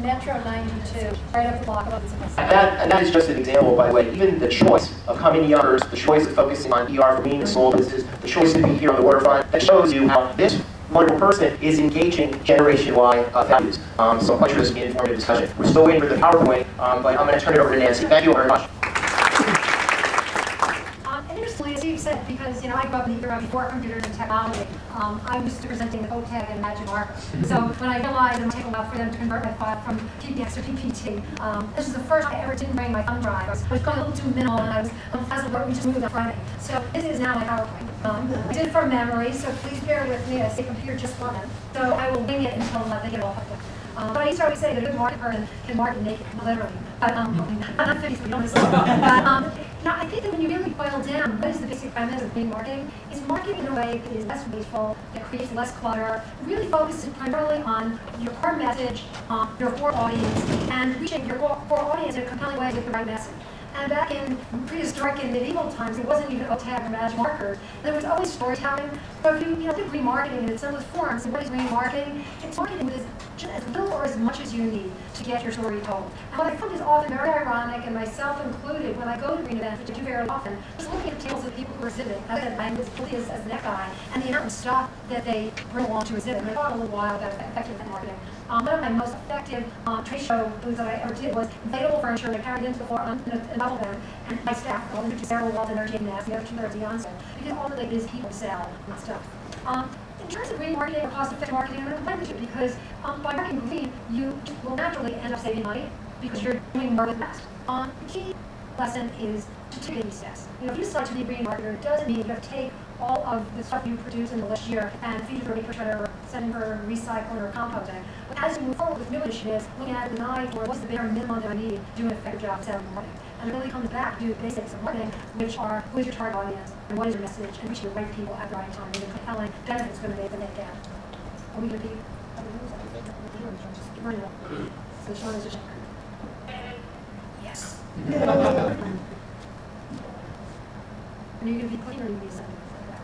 in Metro 92, right up the block of us. And that is just an example, by the way. Even the choice of coming to Yonkers, the choice of focusing on ER for me and small businesses, the choice to be here on the waterfront, that shows you how this wonderful person is engaging Generation Y values. So much for this informative discussion. We're still waiting for the PowerPoint, but I'm going to turn it over to Nancy. Thank you very much. Interestingly, as Steve said, because I grew up in the era before computers and technology, I'm used to presenting the OTAG and Magic Marker. So when I realized it would take a while for them to convert my file from PPX to PPT, this is the first I ever didn't bring my thumb drive. I was going a little too minimal, and I was puzzled what we just moved on Friday. So this is now my PowerPoint. I did it from memory, so please bear with me. I say computer just for them. So I will wing it until they get all hooked up. But I used to always say that a good market person can market naked, literally. But I'm not 50, so you don't understand. But I think that when you really boil down what is the basic premise of green marketing, is marketing in a way that is less wasteful, that creates less clutter, really focuses primarily on your core message, your core audience, and reaching your core audience in a compelling way with the right message. And back in prehistoric and medieval times, it wasn't even OTAG or Magic Markers. There was always storytelling. So if you look at green marketing in some of its forms, what is green marketing? It's marketing with as little or as much as you need to get your story told. And what I find is often very ironic, and myself included, when I go to green events, which I do very often, just looking at the tables of the people who are exhibiting. As I said, I'm as guilty as the neck guy, and the amount of stuff that they bring along to exhibit. And I thought a little while about effective event marketing. One of my most effective trade show booths that I ever did was inflatable furniture that I carried into before in a bubble bag, and my staff, all the Sarah Walden, or Jane Nass, the other 2/3 Beyonce, because ultimately it is people sell, not stuff. In terms of green marketing or cost-effective marketing, I'm going to complain with you because by marketing green, you will naturally end up saving money because you're doing more with less. The key lesson is to take baby steps. If you decide to be a green marketer, it doesn't mean you have to take all of the stuff you produce in the last year and feed it for or send it for recycling or composting. But as you move forward with new initiatives, looking at an eye for what's the bare minimum that I need to do an effective job of selling marketing. And it really comes back to the basics of marketing, which are who is your target audience, and what is your message, and reaching the right people at the right time, and the compelling benefits going to make the net gap. Are we going to be? So Sean is just. Yes. Are you going to be clean or are you going to be something like that?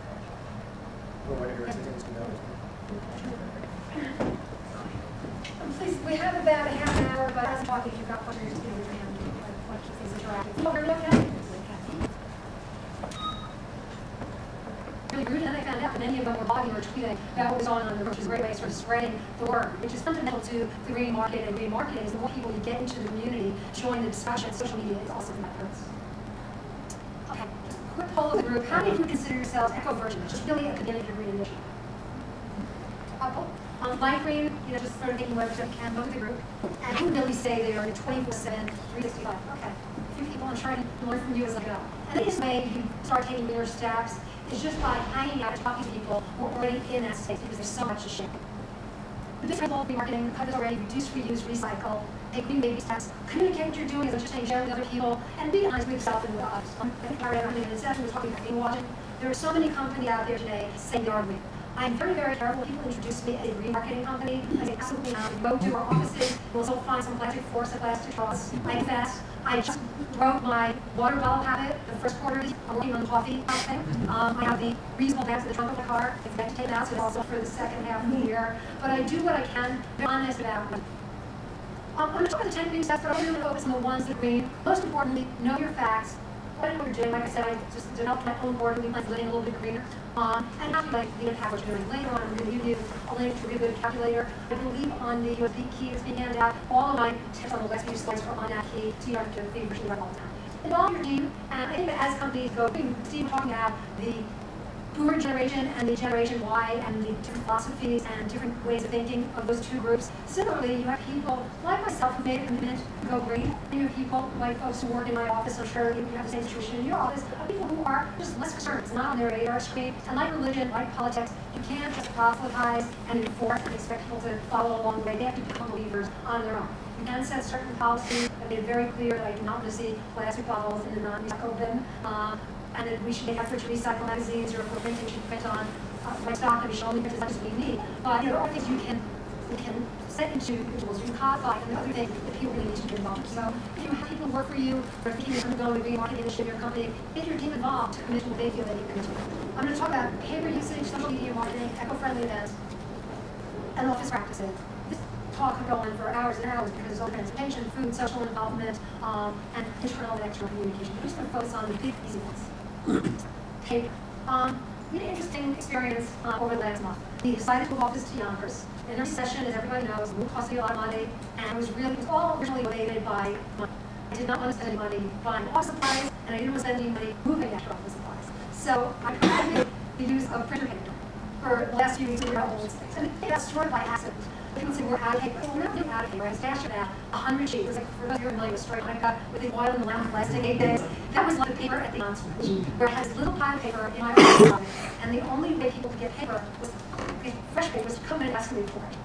Please, we have about a half an hour, but as talking, if you've got questions, you can raise your hand. Really rude, and I found out that many of them were blogging or tweeting about what was going on, which is a great way of sort of spreading the word, which is fundamental to the green market. And green marketing is the more people you get into the community, join the discussion. Social media is also for that purpose. Okay, just a quick poll of the group. How many of you consider yourselves eco-virgin, which is really at the beginning of your green initiative? Light green, just sort of making whatever you can, look at the group. And who really say they are 24/7, 365? Okay. A few people, I'm trying to learn from you as I go. And the easiest way you can start taking bigger steps is just by hanging out and talking to people who are already in that space, because there's so much to share. The big principle of marketing, cut it already, reduce, reuse, recycle, take green baby steps, communicate what you're doing, as I'm just saying, share with other people, and be honest with yourself and with others. I think I read in the session was talking about green watching. There are so many companies out there today saying they are green. I'm very, very careful when people introduce me as a green marketing company. I say absolutely not. Go to our offices. We'll still find some plastic forks and plastic straws. I'm fast. I just wrote my water bottle habit. The first quarter is I'm working on the coffee thing. I have the reusable bags in the trunk of the car. I forget to take it out, so it's also for the second half of the year. But I do what I can. Be honest about it. I'm going to talk about the 10 green steps, but I'm really focus on the ones that are green. Most importantly, know your facts. What you're doing, like I said, I just developed my own board and plans living a little bit greener. And how you like the impact what you're doing later on. I'm going to give you a link to a really good calculator. I believe on the USB key that's being handed out, all of my tips on the last few slides are on that key, so you don't have to feverishly write all the time. Involve your team, and I think that as companies go, Steve was talking about the boomer generation and the generation Y and the different philosophies and different ways of thinking of those two groups. Similarly, you have people like myself who made a commitment to go green, and you have people, white folks who work in my office, I'm sure you have the same situation in your office, of people who are just less concerned. It's not on their radar screen. And like religion, like politics, you can't just proselytize and enforce and expect people to follow along the way. They have to become believers on their own. You can set certain policies that made it very clear that I do not want to see plastic bottles in the non-recycle bin. And that we should make effort to recycle magazines, or if we're printing, we should print on white stock, and we should only print as much as we need. But there are things you can set into individuals, you can codify, and the other thing that people really need to get involved. So if you have people who work for you, or thinking you're going to go to a green marketing initiative in your company, get your team involved to commit to what they feel they need to do. I'm going to talk about paper usage, social media marketing, eco-friendly events, and office practices. talk could go on for hours and hours because it's all transportation, food, social involvement, and internal and external communication. We're just going to focus on the big easy ones. Paper. We had an interesting experience over the last month. We decided to move office to Yonkers. In our session, as everybody knows, it cost me a lot of money, and it was all originally motivated by money. I did not want to spend any money buying office supplies, and I didn't want to spend any money moving extra office supplies. So I promoted the use of printer paper. For the last few weeks, we were out old things. And it got destroyed by accident. People say we're out of paper. We're not really out of paper. I stashed about 100 sheets. It was like, for those of you familiar with straight I got with the oil and the lamp plastic 8 days. That was like the paper at the on-switch, where I had this little pile of paper in my office, and the only way people could get paper was fresh paper was to come in and ask me for it.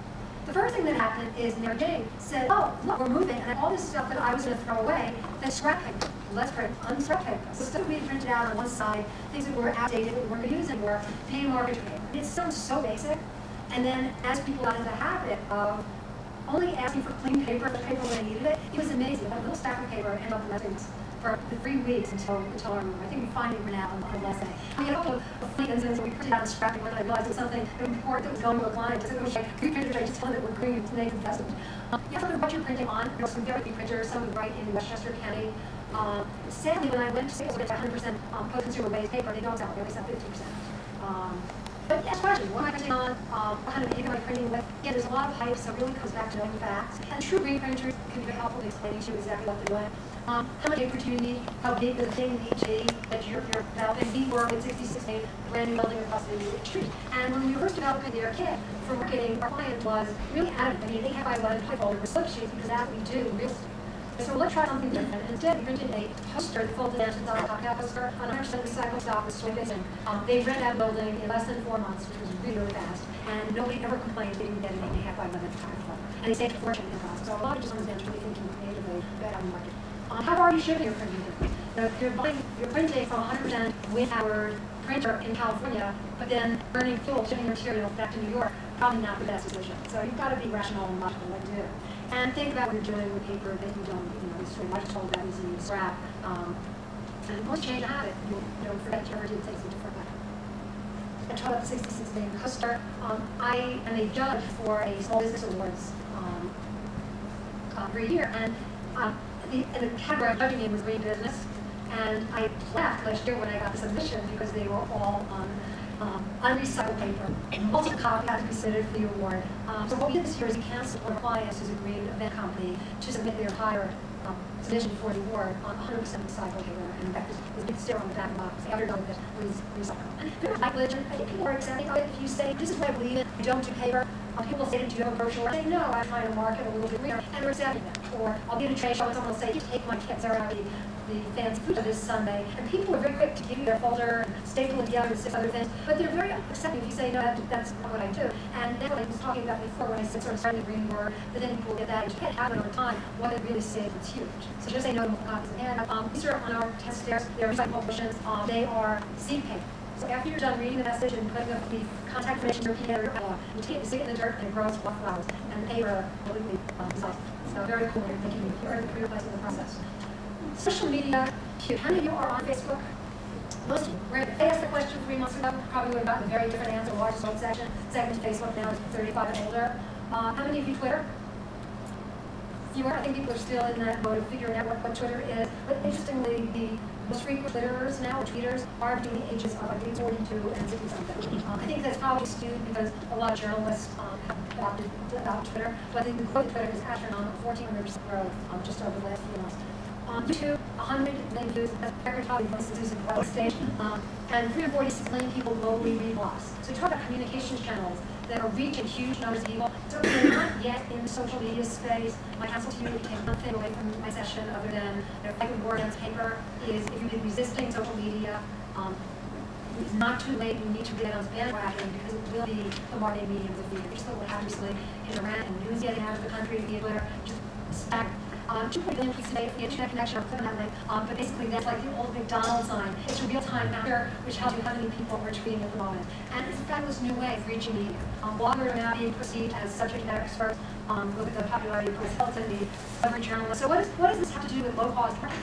The first thing that happened is Mary Jane said, oh, look, we're moving, and all this stuff that I was going to throw away, that's scrap paper. Let's print unscrap paper. So stuff we printed out on one side, things that were outdated, that we weren't going to use anymore, paying more printer paper. It sounds so basic. And then as people got into the habit of only asking for clean paper, the paper when they needed it, it was amazing. That little stack of paper ended up in lessons for the 3 weeks until our move. I think we finally ran out on the last day. We had a couple of funny incidents where we printed out scrap paper and I realized it was something important that was going to a client. It was like, printers, I just tell them that we're green to make investment. You have to know what you're printing on. There were some very big printers, some right in Westchester County. Sadly, when I went to sales, we got 100% post-consumer based paper. They don't sell it. They only sell 50%. But yes, question, what am I printing on? What kind of paper am I printing with? Again, there's a lot of hype, so it really comes back to knowing facts. And true green printers can be very helpful in explaining to you exactly what they're doing. How much paper do you need? How big does the thing need to be that you're developing? We were in 66 a brand new building across the street. And when we were first developing their kit for marketing, our client was really adamant. I mean, 8 by 11 pipe folder with slip sheets because that's what we do in real estate. So let's try something different. Instead, we printed a poster that folded down to the cocktail poster on 100% recycled stock with soy basing. They rented that building in less than 4 months, which was really, really fast. And nobody ever complained they didn't get an 8.5 by 11 time folder. And they saved a fortune in cost. So a lot of just comes down to really thinking creatively about the market. How are you shipping your printing? You're printing from 100% with our printer in California, but then burning fuel, shipping material back to New York, probably not the best decision. So you've got to be rational and logical what you do. And think about what you're doing with paper that you don't, destroy. I just told that using scrap. And once you change a habit, you don't forget you ever did things a different way. I taught at the 66 day Custer. I am a judge for a Small Business Awards every year, and the category I'm judging in was Green Business, and I laughed last year when I got the submission because they were all on unrecycled paper. Multiple copies had to be submitted for the award. So what we did this year is we canceled our clients who's a green event company to submit their entire submission for the award on 100% recycled paper. And in fact, there's a big sticker on the back of the box. The other done that was recycled. And recyclage, I think people are accepting of it. If you say, this is what I believe in, I don't do paper, people say, do you have a brochure? I say, no, I'm trying to market a little bit greener, and they're accepting that. Or I'll get a trade show and someone will say, you take my kits, they're out the fancy food this Sunday, and people are very quick to give you their folder and staple it together with 6 other things, but they're very accepting if you say, no, that's not what I do. And that's what I was talking about before when I said sort of starting the green word, but then people get that, and you can't have it over time. What it really saves is huge. So just say no to multiple copies. And these are on our test stairs, they're recyclable portions, they are seed paper. So after you're done reading the message and putting up the contact information, your piano, you take it, stick it in the dirt, and it grows flowers, and the paper will be recycled. So very cool, you're thinking you're in the career place in the process. Social media, cute. How many of you are on Facebook? Most of you. If they asked the question 3 months ago, probably would have gotten a very different answer. Largest vote segment Facebook now is 35 and older. How many of you Twitter? Fewer. I think people are still in that mode of figuring out what Twitter is. But interestingly, the most frequent Twitterers now, or tweeters, are between the ages of, I think, 42 and 60 something. I think that's probably skewed because a lot of journalists have adopted Twitter. But I think the growth of Twitter is astronomical, 1,400% growth just over the last few months. YouTube, 100 million views, that's record probably most views in the stage, and 346 million people globally read blogs. So we talk about communication channels that are reaching huge numbers of people. So we're not yet in the social media space. My counsel to you would take one thing away from my session other than fight the war against paper is if you've been resisting social media, it's not too late. You need to get on this bandwagon because it will be the marketing medium of the future. Just like what happened recently in Iran and news getting out of the country via Twitter, just staggering. 2 billion tweets a day for the internet connection. I'm clicking that link. But basically, that's like the old McDonald's sign. It's a real-time mapping, which tells you how many people are tweeting at the moment. And it's a fabulous new way of reaching media. Bloggers are now being perceived as subject matter experts. Look at the popularity of Chris Hilton, the celebrity journalist. So what does this have to do with low-cost printing?